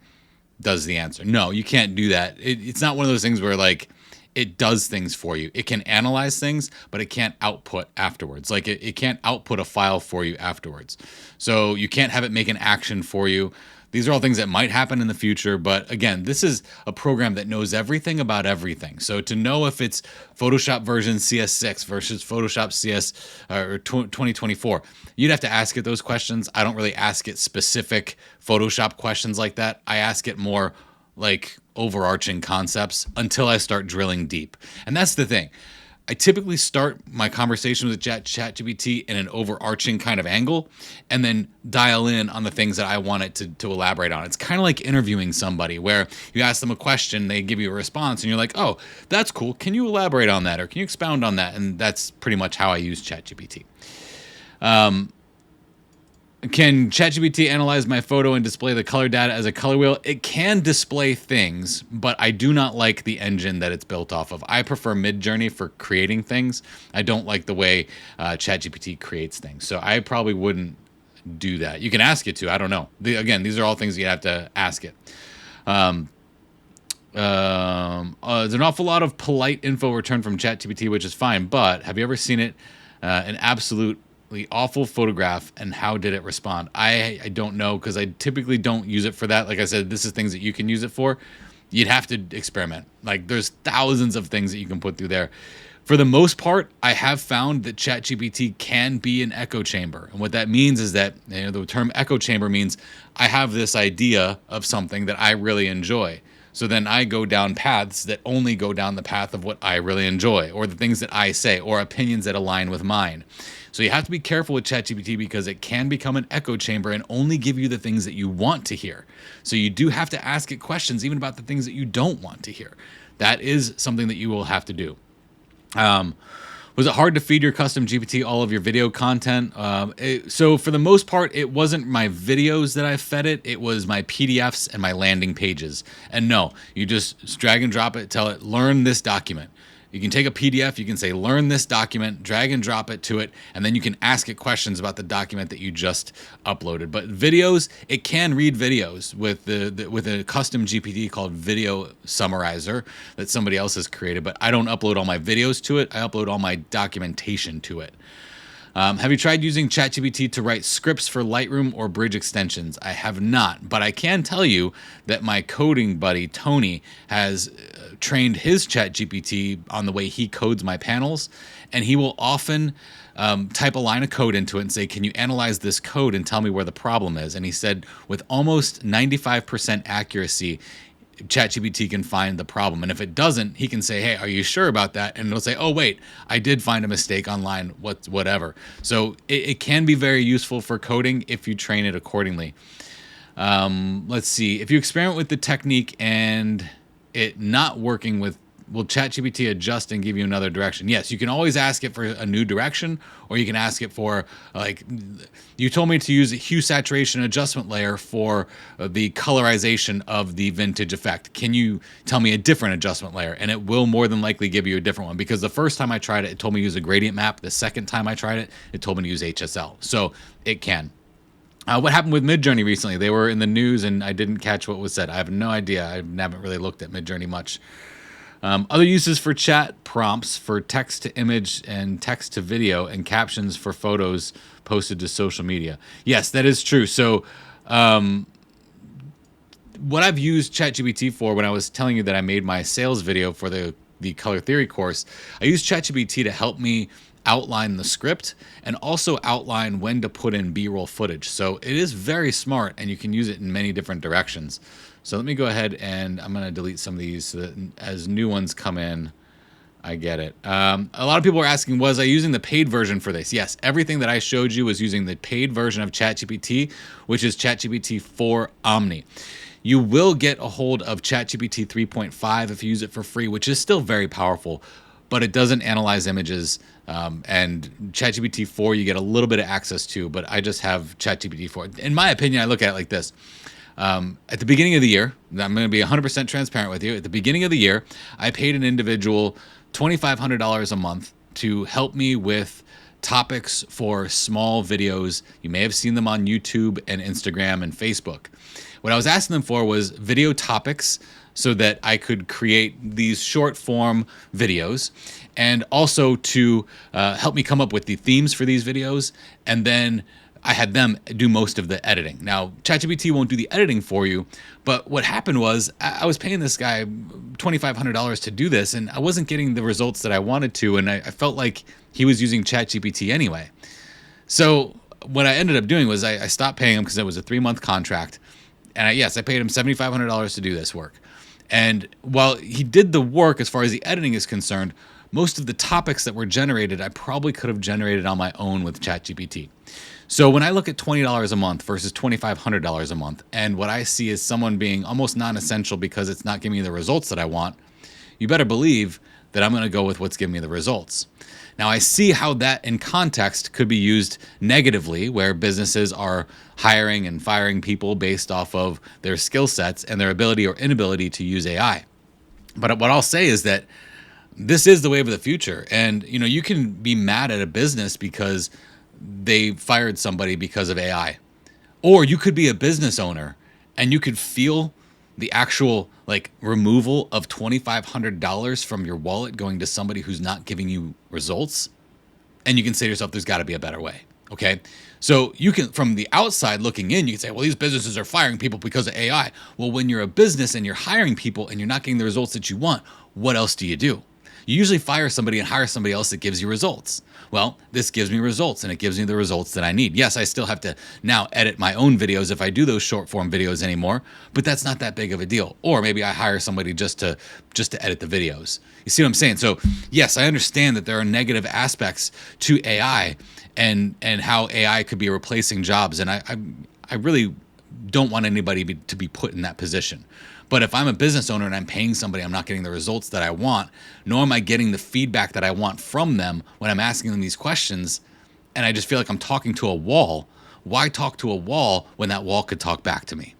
does the answer? No, you can't do that. It's not one of those things where like it does things for you. It can analyze things, but it can't output afterwards. Like it can't output a file for you afterwards. So you can't have it make an action for you. These are all things that might happen in the future. But again, this is a program that knows everything about everything. So to know if it's Photoshop version CS6 versus Photoshop CS or 2024, you'd have to ask it those questions. I don't really ask it specific Photoshop questions like that. I ask it more like overarching concepts until I start drilling deep. And that's the thing. I typically start my conversation with ChatGPT in an overarching kind of angle and then dial in on the things that I want it to elaborate on. It's kind of like interviewing somebody where you ask them a question, they give you a response, and you're like, oh, that's cool. Can you elaborate on that? Or can you expound on that? And that's pretty much how I use ChatGPT. Can ChatGPT analyze my photo and display the color data as a color wheel? It can display things, but I do not like the engine that it's built off of. I prefer Midjourney for creating things. I don't like the way ChatGPT creates things. So I probably wouldn't do that. You can ask it to. I don't know. Again, these are all things you have to ask it. There's an awful lot of polite info returned from ChatGPT, which is fine. But have you ever seen it? An absolute awful photograph, and how did it respond? I don't know, because I typically don't use it for that. Like I said, this is things that you can use it for. You'd have to experiment. Like, there's thousands of things that you can put through there. For the most part, I have found that ChatGPT can be an echo chamber. And what that means is that, the term echo chamber means I have this idea of something that I really enjoy. So then I go down paths that only go down the path of what I really enjoy, or the things that I say, or opinions that align with mine. So you have to be careful with ChatGPT, because it can become an echo chamber and only give you the things that you want to hear. So you do have to ask it questions even about the things that you don't want to hear. That is something that you will have to do. Was it hard to feed your custom GPT all of your video content? So for the most part, it wasn't my videos that I fed it. It was my PDFs and my landing pages. And no, you just drag and drop it, tell it, learn this document. You can take a PDF, you can say, learn this document, drag and drop it to it, and then you can ask it questions about the document that you just uploaded. But videos, it can read videos with a custom GPT called Video Summarizer that somebody else has created, but I don't upload all my videos to it. I upload all my documentation to it. Have you tried using ChatGPT to write scripts for Lightroom or Bridge extensions? I have not, but I can tell you that my coding buddy, Tony, has trained his ChatGPT on the way he codes my panels, and he will often type a line of code into it and say, can you analyze this code and tell me where the problem is? And he said with almost 95% accuracy, ChatGPT can find the problem. And if it doesn't, he can say, hey, are you sure about that? And it'll say, oh, wait, I did find a mistake online, whatever. So it can be very useful for coding if you train it accordingly. Let's see. If you experiment with the technique and it not working, will ChatGPT adjust and give you another direction? Yes, you can always ask it for a new direction, or you can ask it for, like, you told me to use a hue saturation adjustment layer for the colorization of the vintage effect. Can you tell me a different adjustment layer? And it will more than likely give you a different one, because the first time I tried it, it told me to use a gradient map. The second time I tried it, it told me to use HSL. So it can. What happened with Midjourney recently? They were in the news and I didn't catch what was said. I have no idea. I haven't really looked at Midjourney much. Other uses for chat prompts for text to image and text to video and captions for photos posted to social media. Yes, that is true. So what I've used ChatGPT for, when I was telling you that I made my sales video for the color theory course, I used ChatGPT to help me outline the script and also outline when to put in B-roll footage. So it is very smart, and you can use it in many different directions. So let me go ahead and I'm going to delete some of these so that as new ones come in, I get it. A lot of people are asking, was I using the paid version for this? Yes, everything that I showed you was using the paid version of ChatGPT, which is ChatGPT 4 Omni. You will get a hold of ChatGPT 3.5 if you use it for free, which is still very powerful, but it doesn't analyze images. And ChatGPT 4 you get a little bit of access to, but I just have ChatGPT 4. In my opinion, I look at it like this. At the beginning of the year, I'm going to be 100% transparent with you. At the beginning of the year, I paid an individual $2,500 a month to help me with topics for small videos. You may have seen them on YouTube and Instagram and Facebook. What I was asking them for was video topics so that I could create these short form videos, and also to help me come up with the themes for these videos, and then I had them do most of the editing. Now, ChatGPT won't do the editing for you, but what happened was I was paying this guy $2,500 to do this, and I wasn't getting the results that I wanted to, and I felt like he was using ChatGPT anyway. So what I ended up doing was I stopped paying him because it was a 3-month contract, and I paid him $7,500 to do this work. And while he did the work as far as the editing is concerned, most of the topics that were generated, I probably could have generated on my own with ChatGPT. So when I look at $20 a month versus $2,500 a month, and what I see is someone being almost non-essential because it's not giving me the results that I want, you better believe that I'm going to go with what's giving me the results. Now, I see how that in context could be used negatively, where businesses are hiring and firing people based off of their skill sets and their ability or inability to use AI. But what I'll say is that this is the wave of the future. And, you can be mad at a business because they fired somebody because of AI. Or you could be a business owner and you could feel the actual removal of $2,500 from your wallet going to somebody who's not giving you results. And you can say to yourself, there's got to be a better way. Okay. So you can, from the outside looking in, you can say, well, these businesses are firing people because of AI. Well, when you're a business and you're hiring people and you're not getting the results that you want, what else do? You usually fire somebody and hire somebody else that gives you results. Well, this gives me results and it gives me the results that I need. Yes, I still have to now edit my own videos if I do those short form videos anymore, but that's not that big of a deal. Or maybe I hire somebody just to edit the videos. You see what I'm saying? So yes, I understand that there are negative aspects to AI and how AI could be replacing jobs. And I really don't want anybody to be put in that position. But if I'm a business owner and I'm paying somebody, I'm not getting the results that I want, nor am I getting the feedback that I want from them when I'm asking them these questions, and I just feel like I'm talking to a wall. Why talk to a wall when that wall could talk back to me?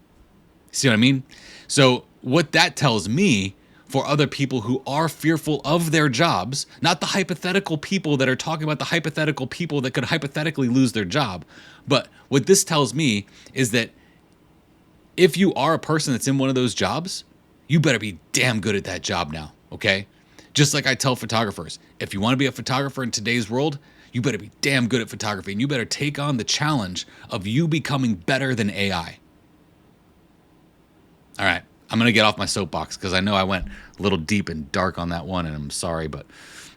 See what I mean? So what that tells me for other people who are fearful of their jobs, not the hypothetical people that are talking about the hypothetical people that could hypothetically lose their job, but what this tells me is that if you are a person that's in one of those jobs, you better be damn good at that job now, okay? Just like I tell photographers, if you want to be a photographer in today's world, you better be damn good at photography, and you better take on the challenge of you becoming better than AI. All right, I'm going to get off my soapbox because I know I went a little deep and dark on that one, and I'm sorry, but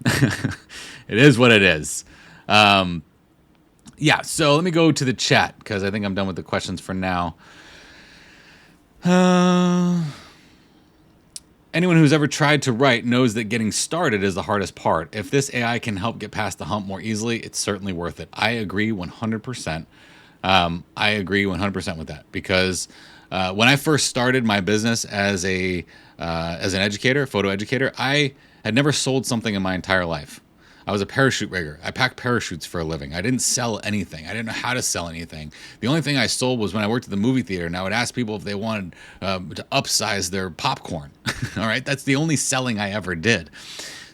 it is what it is. Yeah, so let me go to the chat because I think I'm done with the questions for now. Anyone who's ever tried to write knows that getting started is the hardest part. If this AI can help get past the hump more easily, it's certainly worth it. I agree 100%. I agree 100% with that because when I first started my business as an educator, photo educator, I had never sold something in my entire life. I was a parachute rigger. I packed parachutes for a living. I didn't sell anything. I didn't know how to sell anything. The only thing I sold was when I worked at the movie theater, and I would ask people if they wanted to upsize their popcorn. All right, that's the only selling I ever did.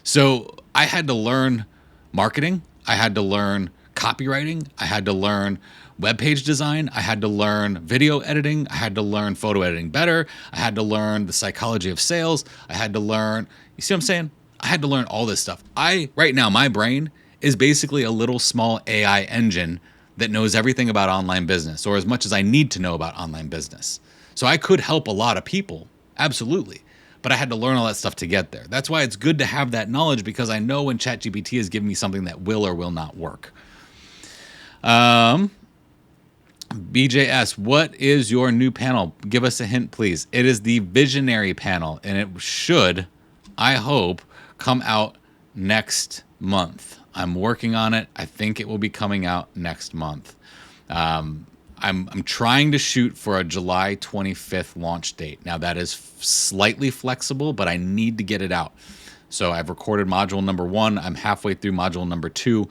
So I had to learn marketing. I had to learn copywriting. I had to learn web page design. I had to learn video editing. I had to learn photo editing better. I had to learn the psychology of sales. I had to learn, you see what I'm saying? I had to learn all this stuff. Right now, my brain is basically a little small AI engine that knows everything about online business, or as much as I need to know about online business. So I could help a lot of people, absolutely. But I had to learn all that stuff to get there. That's why it's good to have that knowledge, because I know when ChatGPT is giving me something that will or will not work. BJS, what is your new panel? Give us a hint, please. It is the Visionary panel, and it should, I hope, come out next month. I'm working on it. I think it will be coming out next month. I'm trying to shoot for a July 25th launch date. Now that is slightly flexible, but I need to get it out. So I've recorded module number 1. I'm halfway through module number 2.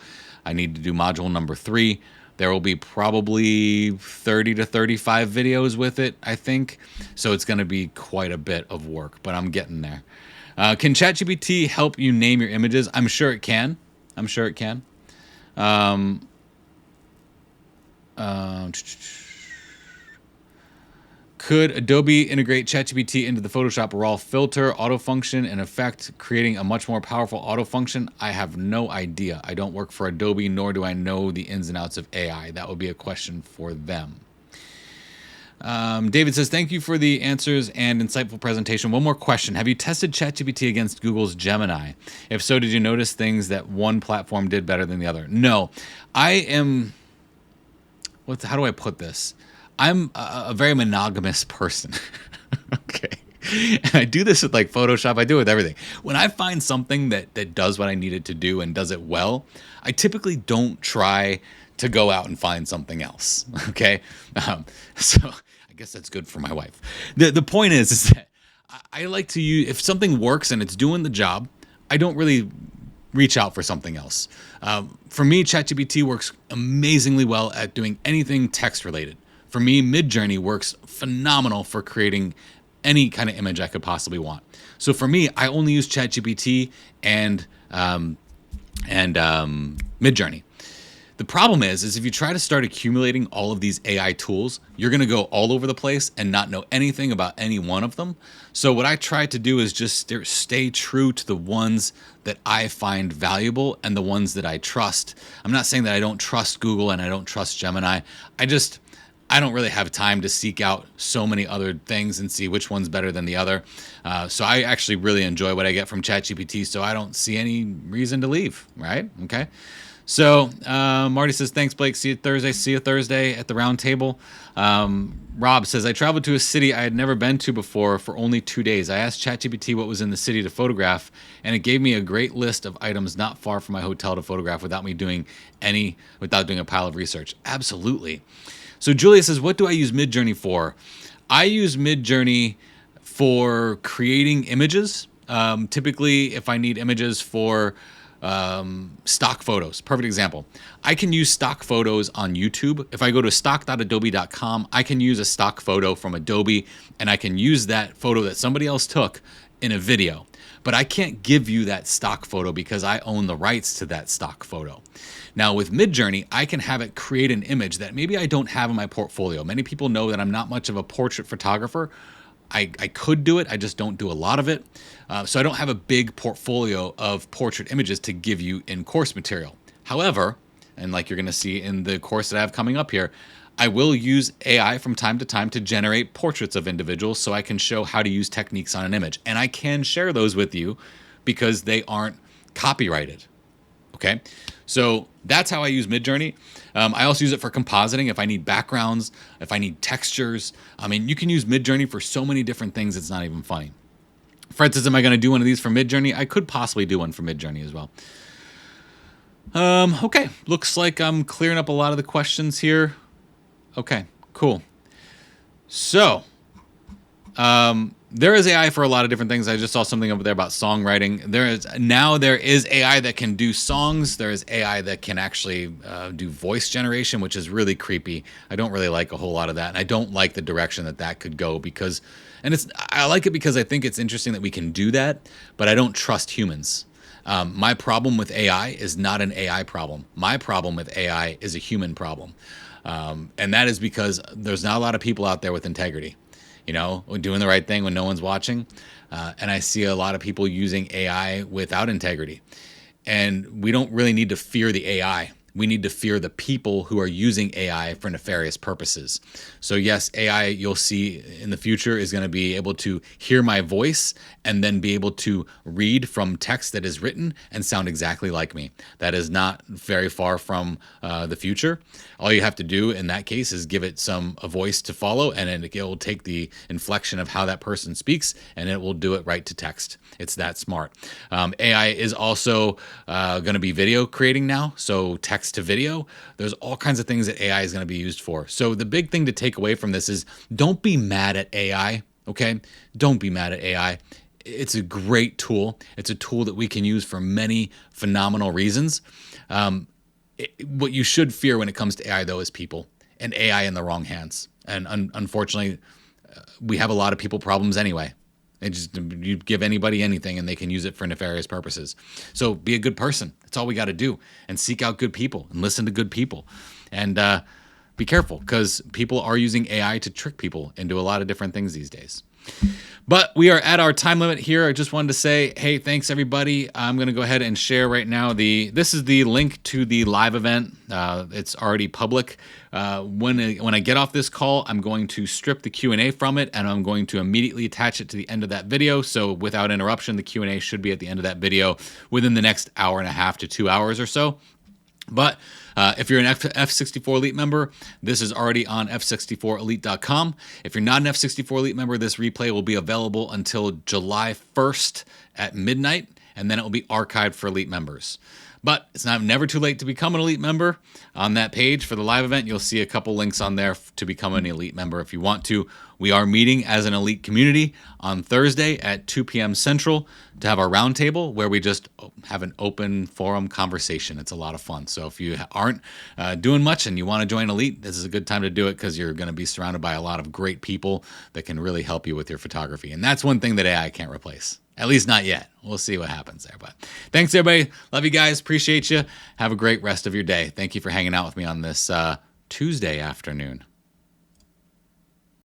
I need to do module number 3. There will be probably 30 to 35 videos with it, I think. So it's going to be quite a bit of work, but I'm getting there. Can ChatGPT help you name your images? I'm sure it can. Could Adobe integrate ChatGPT into the Photoshop RAW filter, auto function, and effect, creating a much more powerful auto function? I have no idea. I don't work for Adobe, nor do I know the ins and outs of AI. That would be a question for them. David says, thank you for the answers and insightful presentation. One more question. Have you tested ChatGPT against Google's Gemini? If so, did you notice things that one platform did better than the other? No. How do I put this? I'm a very monogamous person. Okay. And I do this with like Photoshop. I do it with everything. When I find something that does what I need it to do and does it well, I typically don't try to go out and find something else. Okay. So I guess that's good for my wife. The point is that I like to use, if something works and it's doing the job, I don't really reach out for something else. For me, ChatGPT works amazingly well at doing anything text related. For me, Midjourney works phenomenal for creating any kind of image I could possibly want. So for me, I only use ChatGPT and Midjourney. The problem is if you try to start accumulating all of these AI tools, you're going to go all over the place and not know anything about any one of them. So what I try to do is just stay true to the ones that I find valuable and the ones that I trust. I'm not saying that I don't trust Google and I don't trust Gemini. I don't really have time to seek out so many other things and see which one's better than the other. So I actually really enjoy what I get from ChatGPT, so I don't see any reason to leave, right? Okay. So Marty says, thanks, Blake. See you Thursday. See you Thursday at the round table. Rob says, I traveled to a city I had never been to before for only 2 days. I asked ChatGPT what was in the city to photograph, and it gave me a great list of items not far from my hotel to photograph without doing a pile of research. Absolutely. So Julia says, what do I use Midjourney for? I use Midjourney for creating images. Typically, if I need images for stock photos. Perfect example. I can use stock photos on YouTube. If I go to stock.adobe.com, I can use a stock photo from Adobe and I can use that photo that somebody else took in a video. But I can't give you that stock photo because I own the rights to that stock photo. Now with Midjourney, I can have it create an image that maybe I don't have in my portfolio. Many people know that I'm not much of a portrait photographer. I could do it, I just don't do a lot of it. So I don't have a big portfolio of portrait images to give you in course material. However, and like you're going to see in the course that I have coming up here, I will use AI from time to time to generate portraits of individuals so I can show how to use techniques on an image. And I can share those with you because they aren't copyrighted. Okay, so that's how I use Midjourney. I also use it for compositing if I need backgrounds, if I need textures. I mean, you can use Midjourney for so many different things, it's not even funny. Fred says, am I going to do one of these for Midjourney? I could possibly do one for Midjourney as well. Okay, looks like I'm clearing up a lot of the questions here. Okay, cool. So, there is AI for a lot of different things. I just saw something over there about songwriting. There is AI that can do songs. There is AI that can actually do voice generation, which is really creepy. I don't really like a whole lot of that. And I don't like the direction that could go I like it because I think it's interesting that we can do that, but I don't trust humans. My problem with AI is not an AI problem. My problem with AI is a human problem. And that is because there's not a lot of people out there with integrity. Doing the right thing when no one's watching. And I see a lot of people using AI without integrity. And we don't really need to fear the AI. We need to fear the people who are using AI for nefarious purposes. So yes, AI, you'll see in the future, is going to be able to hear my voice and then be able to read from text that is written and sound exactly like me. That is not very far from the future. All you have to do in that case is give it a voice to follow, and it will take the inflection of how that person speaks, and it will do it right to text. It's that smart. AI is also going to be video creating now, so text to video. There's all kinds of things that AI is going to be used for. So the big thing to take away from this is don't be mad at AI, okay? Don't be mad at AI. It's a great tool. It's a tool that we can use for many phenomenal reasons. What you should fear when it comes to AI, though, is people, and AI in the wrong hands. And unfortunately, we have a lot of people problems anyway. You give anybody anything and they can use it for nefarious purposes. So be a good person. That's all we got to do. And seek out good people and listen to good people. And be careful, because people are using AI to trick people into a lot of different things these days. But we are at our time limit here. I just wanted to say, hey, thanks everybody. I'm going to go ahead and share right now this is the link to the live event. It's already public. When I get off this call, I'm going to strip the Q&A from it, and I'm going to immediately attach it to the end of that video. So without interruption, the Q&A should be at the end of that video within the next hour and a half to 2 hours or so. But if you're an F64 Elite member, this is already on f64elite.com. If you're not an F64 Elite member, this replay will be available until July 1st at midnight, and then it will be archived for Elite members. But it's never too late to become an Elite member. On that page for the live event, you'll see a couple links on there to become an Elite member if you want to. We are meeting as an Elite community on Thursday at 2 p.m. Central to have our roundtable where we just have an open forum conversation. It's a lot of fun. So if you aren't doing much and you want to join Elite, this is a good time to do it because you're going to be surrounded by a lot of great people that can really help you with your photography. And that's one thing that AI can't replace. At least not yet. We'll see what happens there. But thanks, everybody. Love you guys. Appreciate you. Have a great rest of your day. Thank you for hanging out with me on this Tuesday afternoon.